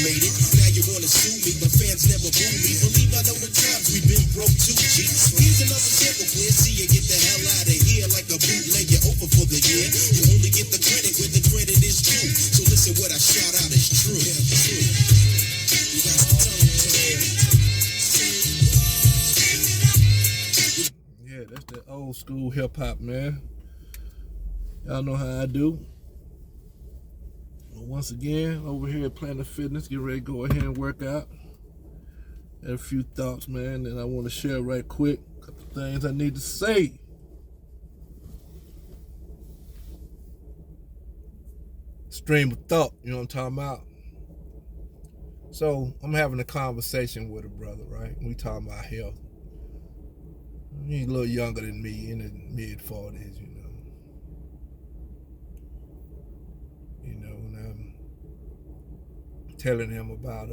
made it. Now you wanna sue me, but fans never boo me. Believe I know the times we've been broke too, G. Here's another sample, clear. See you get the hell out of here like a bootleg. You're over for the year. You only get the credit where the credit is due. So listen, what I shout out is true. You got to tell them. Yeah, that's the old school hip hop, man. Y'all know how I do. Well, once again, over here at Planet Fitness, get ready to go ahead and work out. Had a few thoughts, man, that I want to share right quick. A couple things I need to say. Stream of thought, you know what I'm talking about? So, I'm having a conversation with a brother, right? We talking about health. He's a little younger than me, in the mid-40s, you know. And I'm telling him about,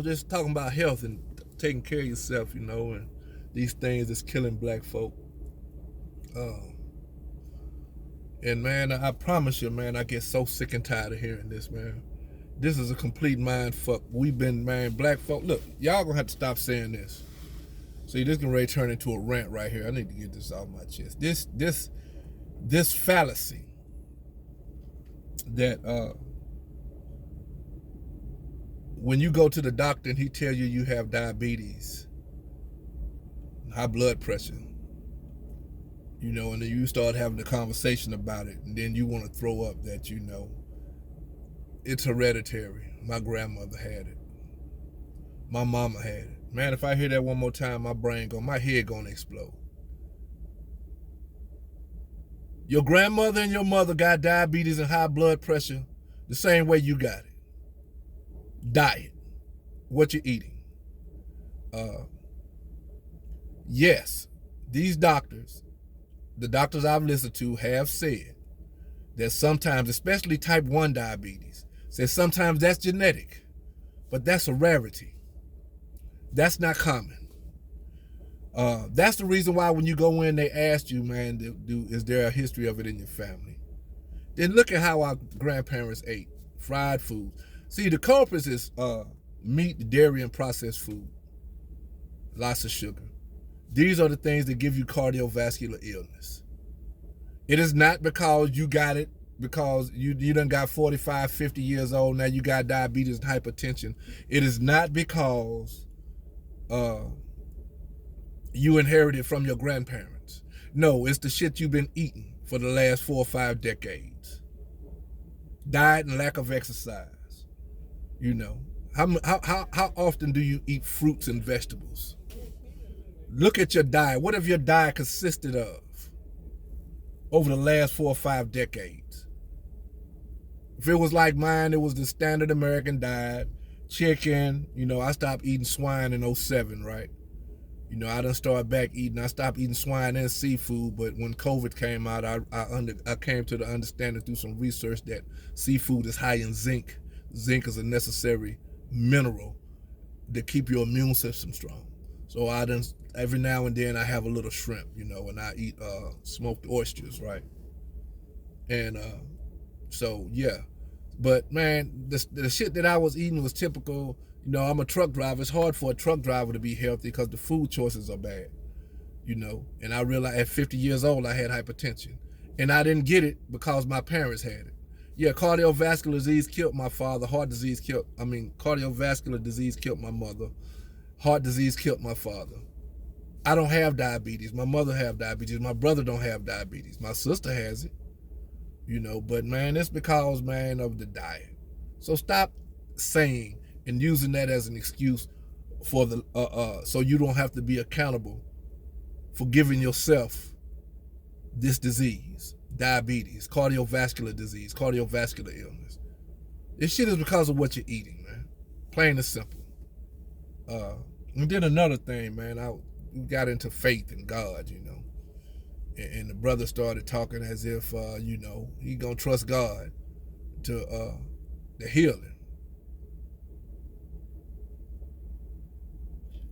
just talking about health and taking care of yourself, and these things that's killing black folk. And man, I promise you, man, I get so sick and tired of hearing this, man. This is a complete mind fuck. We've been, man, black folk. Look, y'all gonna have to stop saying this. See, this can really turn into a rant right here. I need to get this off my chest. This fallacy that when you go to the doctor and he tell you you have diabetes, high blood pressure, and then you start having a conversation about it, and then you want to throw up that, it's hereditary. My grandmother had it. My mama had it. Man, if I hear that one more time, my head gonna explode. Your grandmother and your mother got diabetes and high blood pressure the same way you got it. Diet. What you eating. Yes, these doctors, the doctors I've listened to have said that sometimes, especially type 1 diabetes, says sometimes that's genetic, but that's a rarity. That's not common. That's the reason why when you go in, they ask you, man, is there a history of it in your family? Then look at how our grandparents ate. Fried food. See, the culprits is meat, dairy, and processed food. Lots of sugar. These are the things that give you cardiovascular illness. It is not because you got it, because you done got 45, 50 years old, now you got diabetes and hypertension. It is not because you inherited from your grandparents. No, it's the shit you've been eating for the last 4 or 5 decades. Diet and lack of exercise. How often do you eat fruits and vegetables? Look at your diet. What have your diet consisted of over the last 4 or 5 decades? If it was like mine, it was the standard American diet. Chicken, I stopped eating swine in 2007, right? I done started back eating. I stopped eating swine and seafood, but when COVID came out, I came to the understanding through some research that seafood is high in zinc. Zinc is a necessary mineral to keep your immune system strong. So every now and then I have a little shrimp, and I eat smoked oysters, right? And so yeah. But man, the shit that I was eating was typical. I'm a truck driver. It's hard for a truck driver to be healthy because the food choices are bad. And I realized at 50 years old I had hypertension. And I didn't get it because my parents had it. Yeah, cardiovascular disease killed my father. Cardiovascular disease killed my mother. Heart disease killed my father. I don't have diabetes. My mother have diabetes. My brother don't have diabetes. My sister has it. But man, it's because, man, of the diet. So stop saying and using that as an excuse for so you don't have to be accountable for giving yourself this disease, diabetes, cardiovascular disease, cardiovascular illness. This shit is because of what you're eating, man. Plain and simple. And then another thing, man, I got into faith in God, and the brother started talking as if, he gonna trust God to heal him.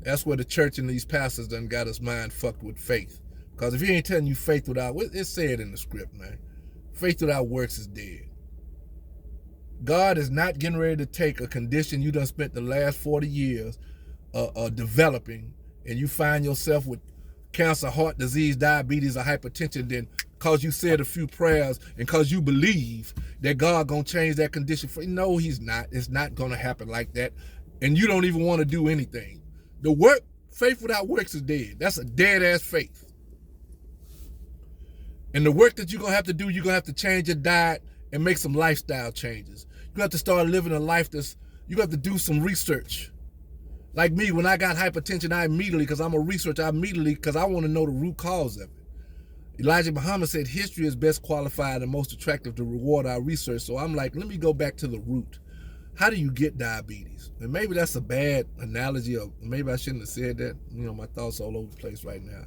That's where the church and these pastors done got us mind fucked with faith. Because if he ain't telling you faith without, it's said in the script, man. Faith without works is dead. God is not getting ready to take a condition you done spent the last 40 years developing, and you find yourself with cancer, heart disease, diabetes, or hypertension, then because you said a few prayers and because you believe that God gonna change that condition for you. No, he's not. It's not gonna happen like that. And you don't even want to do anything. The work, faith without works is dead. That's a dead ass faith. And the work that you're gonna have to do, you're gonna have to change your diet and make some lifestyle changes. You have to start living a life you have to do some research. Like me, when I got hypertension, I immediately, because I'm a researcher, because I want to know the root cause of it. Elijah Muhammad said history is best qualified and most attractive to reward our research. So I'm like, let me go back to the root. How do you get diabetes? And maybe that's a bad analogy, or maybe I shouldn't have said that. My thoughts all over the place right now.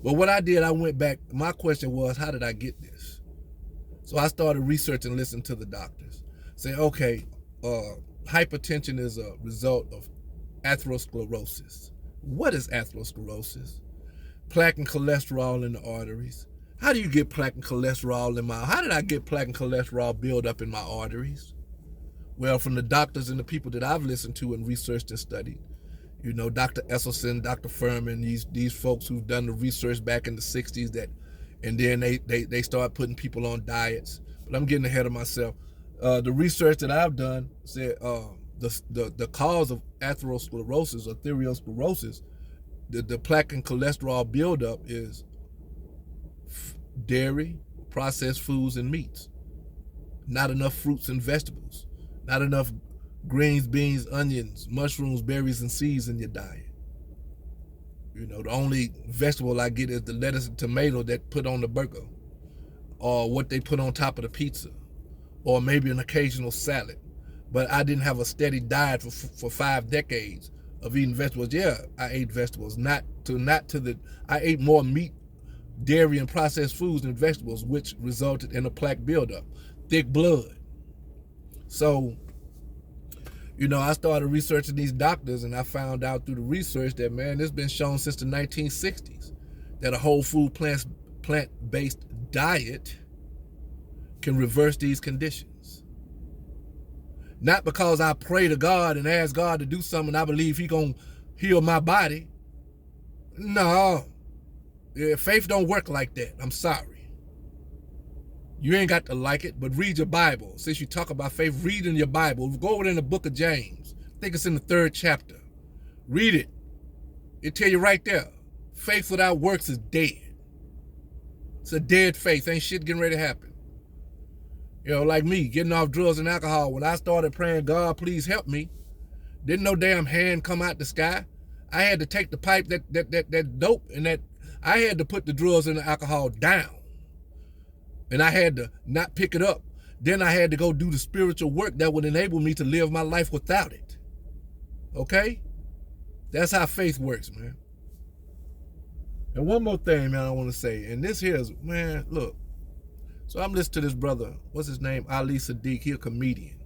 But what I did, I went back. My question was, how did I get this? So I started researching, listening to the doctors. Say, okay, hypertension is a result of atherosclerosis. What is atherosclerosis? Plaque and cholesterol in the arteries. How do you get plaque and cholesterol how did I get plaque and cholesterol build up in my arteries? Well, from the doctors and the people that I've listened to and researched and studied, Dr. Esselstyn, Dr. Furman, these folks who've done the research back in the 60s and then they start putting people on diets. But I'm getting ahead of myself. The research that I've done said the cause of atherosclerosis or arteriosclerosis, the plaque and cholesterol buildup is dairy, processed foods, and meats. Not enough fruits and vegetables. Not enough greens, beans, onions, mushrooms, berries, and seeds in your diet. The only vegetable I get is the lettuce and tomato that put on the burger, or what they put on top of the pizza, or maybe an occasional salad. But I didn't have a steady diet for 5 decades of eating vegetables. Yeah, I ate vegetables. I ate more meat, dairy, and processed foods than vegetables, which resulted in a plaque buildup, thick blood. So, I started researching these doctors, and I found out through the research that, man, it's been shown since the 1960s that a whole food plant-based diet can reverse these conditions. Not because I pray to God and ask God to do something, I believe He gonna heal my body. No. Faith don't work like that. I'm sorry. You ain't got to like it, but read your Bible. Since you talk about faith, read in your Bible. Go over in the book of James. I think it's in the 3rd chapter. Read it. It tell you right there. Faith without works is dead. It's a dead faith. Ain't shit getting ready to happen. Like me, getting off drugs and alcohol. When I started praying, God, please help me, didn't no damn hand come out the sky. I had to take the pipe, that dope, and I had to put the drugs and the alcohol down. And I had to not pick it up. Then I had to go do the spiritual work that would enable me to live my life without it. Okay? That's how faith works, man. And one more thing, man, I want to say. And this here is, man, look. So I'm listening to this brother. What's his name? Ali Sadiq. He a comedian.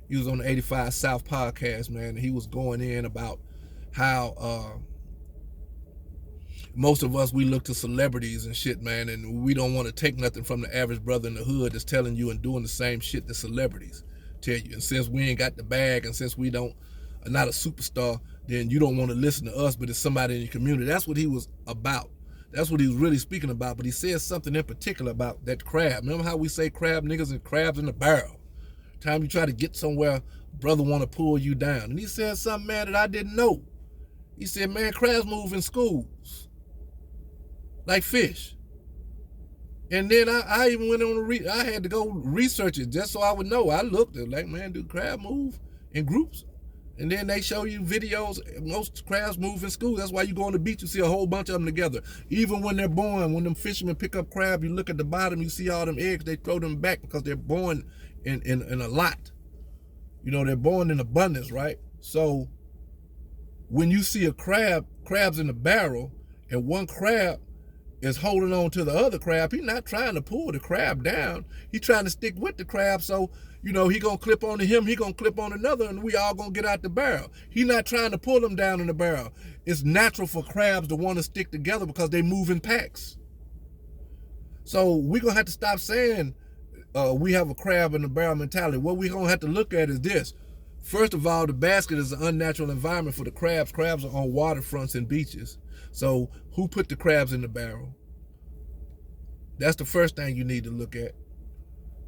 He was on the 85 South podcast, man. And he was going in about how most of us, we look to celebrities and shit, man, and we don't want to take nothing from the average brother in the hood that's telling you and doing the same shit that celebrities tell you. And since we ain't got the bag, and since we are not a superstar, then you don't want to listen to us, but it's somebody in your community. That's what he was about. That's what he was really speaking about. But he said something in particular about that crab. Remember how we say crab niggas and crabs in the barrel? Time you try to get somewhere, brother want to pull you down. And he said something, man, that I didn't know. He said, man, crabs move in schools like fish. And then I even went on I had to go research it just so I would know. I looked at it like, man, do crabs move in groups? And then they show you videos. Most crabs move in schools. That's why you go on the beach, you see a whole bunch of them together. Even when they're born, when them fishermen pick up crab, you look at the bottom, you see all them eggs, they throw them back because they're born in a lot. They're born in abundance, right? So when you see crabs in the barrel, and one crab is holding on to the other crab, he's not trying to pull the crab down. He's trying to stick with the crab. So, he gonna clip onto him, he gonna clip on another, and we all gonna get out the barrel. He's not trying to pull them down in the barrel. It's natural for crabs to want to stick together because they move in packs. So we're gonna have to stop saying we have a crab in the barrel mentality. What we're going to have to look at is this. First of all, the basket is an unnatural environment for the crabs. Crabs are on waterfronts and beaches. So who put the crabs in the barrel? That's the first thing you need to look at.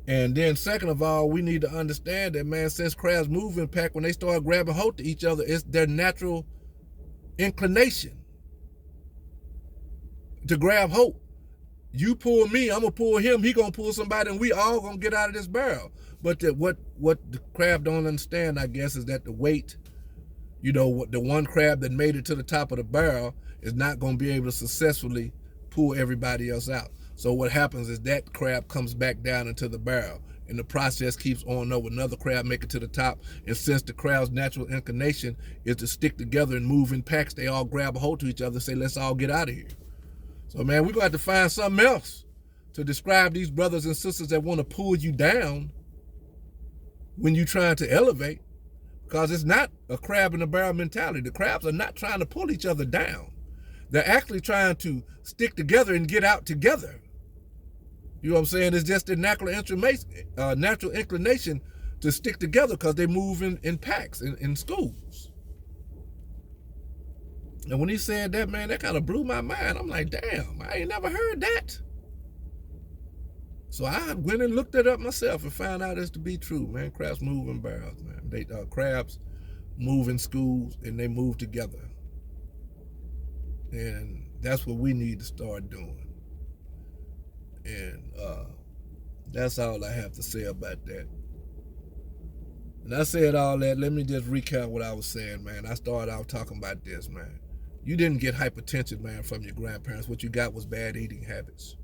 And then second of all, we need to understand that, man, since crabs move in pack, when they start grabbing hold to each other, it's their natural inclination to grab hold. You pull me, I'm gonna pull him, he gonna pull somebody, and we all gonna get out of this barrel. But what the crab don't understand, I guess, is that the weight, the one crab that made it to the top of the barrel is not gonna be able to successfully pull everybody else out. So what happens is that crab comes back down into the barrel, and the process keeps on over. Another crab make it to the top, and since the crab's natural inclination is to stick together and move in packs, they all grab a hold to each other and say, let's all get out of here. So, man, we're going to have to find something else to describe these brothers and sisters that want to pull you down when you're trying to elevate, because it's not a crab in the barrel mentality. The crabs are not trying to pull each other down. They're actually trying to stick together and get out together. You know what I'm saying? It's just their natural inclination to stick together because they move in packs in schools. And when he said that, man, that kind of blew my mind. I'm like, damn, I ain't never heard that. So I went and looked it up myself and found out it's to be true, man. Crabs move in barrels, man. Crabs move in schools and they move together. And that's what we need to start doing. And that's all I have to say about that. And I said all that. Let me just recap what I was saying, man. I started out talking about this, man. You didn't get hypertension, man, from your grandparents. What you got was bad eating habits.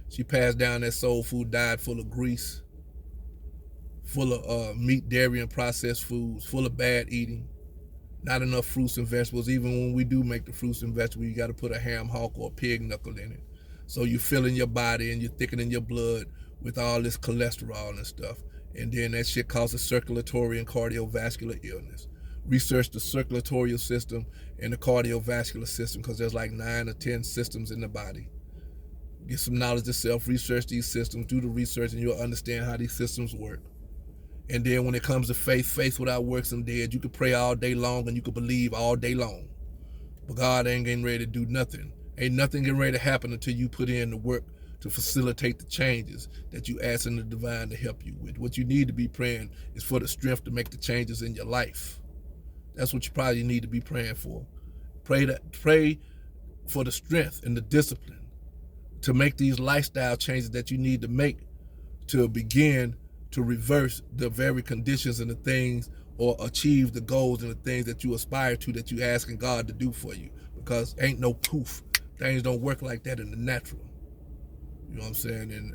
She passed down that soul food diet full of grease, full of meat, dairy, and processed foods, full of bad eating, not enough fruits and vegetables. Even when we do make the fruits and vegetables, you got to put a ham hock or a pig knuckle in it. So you're filling your body and you're thickening your blood with all this cholesterol and stuff. And then that shit causes circulatory and cardiovascular illness. Research the circulatory system and the cardiovascular system, because there's like 9 or 10 systems in the body. Get some knowledge yourself, research these systems, do the research, and you'll understand how these systems work. And then when it comes to faith without works is dead. You can pray all day long and you can believe all day long. But God ain't getting ready to do nothing. Ain't nothing getting ready to happen until you put in the work to facilitate the changes that you asking the divine to help you with. What you need to be praying is for the strength to make the changes in your life. That's what you probably need to be praying for. Pray for the strength and the discipline to make these lifestyle changes that you need to make to begin to reverse the very conditions and the things, or achieve the goals and the things that you aspire to, that you asking God to do for you. Because ain't no poof. Things don't work like that in the natural. You know what I'm saying? And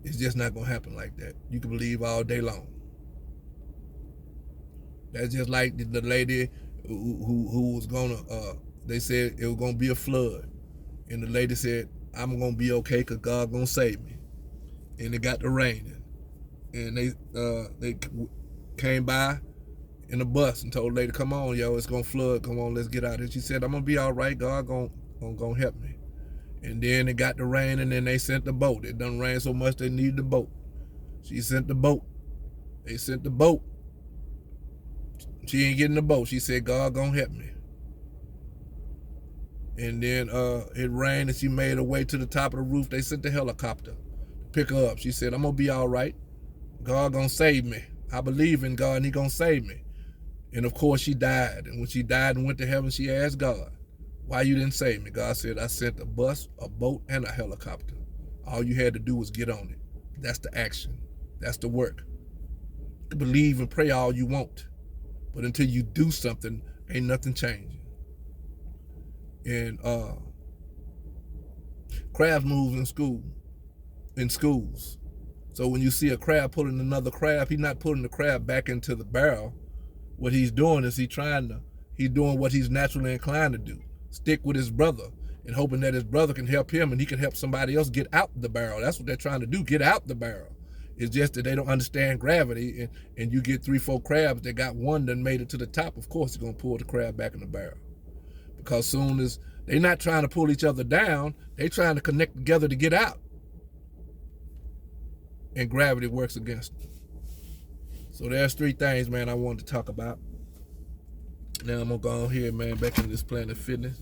it's just not gonna happen like that. You can believe all day long. That's just like the lady who was gonna, they said it was gonna be a flood. And the lady said, I'm gonna be okay because God gonna save me. And it got to raining. And they came by in a bus and told the lady, come on, yo, it's gonna flood, come on, let's get out of here. She said, I'm gonna be all right, God gonna help me. And then it got to rain, and then they sent the boat. It done rained so much they needed the boat. She sent the boat. They sent the boat. She ain't getting the boat. She said, God gonna help me. And then it rained, and she made her way to the top of the roof. They sent the helicopter to pick her up. She said, I'm gonna be all right. God gonna save me. I believe in God, and he gonna save me. And of course she died. And when she died and went to heaven, she asked God, why you didn't save me? God said, I sent a bus, a boat, and a helicopter. All you had to do was get on it. That's the action. That's the work. You can believe and pray all you want, but until you do something, ain't nothing changing. And crabs move in schools. So when you see a crab pulling another crab, he's not pulling the crab back into the barrel. What he's doing is he's doing what he's naturally inclined to do. Stick with his brother and hoping that his brother can help him and he can help somebody else get out the barrel. That's what they're trying to do, get out the barrel. It's just that they don't understand gravity, and you get 3-4 crabs that got one that made it to the top. Of course, you're going to pull the crab back in the barrel. Because soon as they're not trying to pull each other down, they're trying to connect together to get out. and gravity works against them. So there's 3 things, man, I wanted to talk about. Now I'm gonna go on here, man, back into this Planet Fitness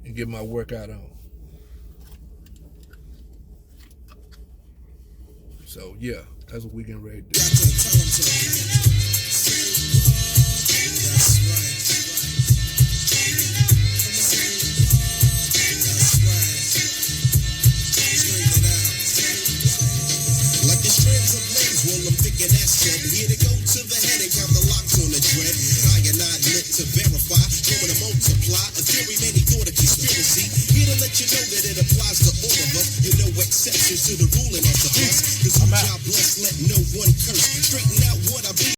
and get my workout on. So yeah, that's what we getting ready to do. Like the strands of legs, well, I'm thinking that's said. Here to go to the head and count the locks on the dread. I and I lit to verify, going to multiply. A theory many thought a conspiracy. Here to let you know that it applies to all of us. And no exceptions to the rule, and that's a plus. Cause I'm job blessed, let no one curse. Straight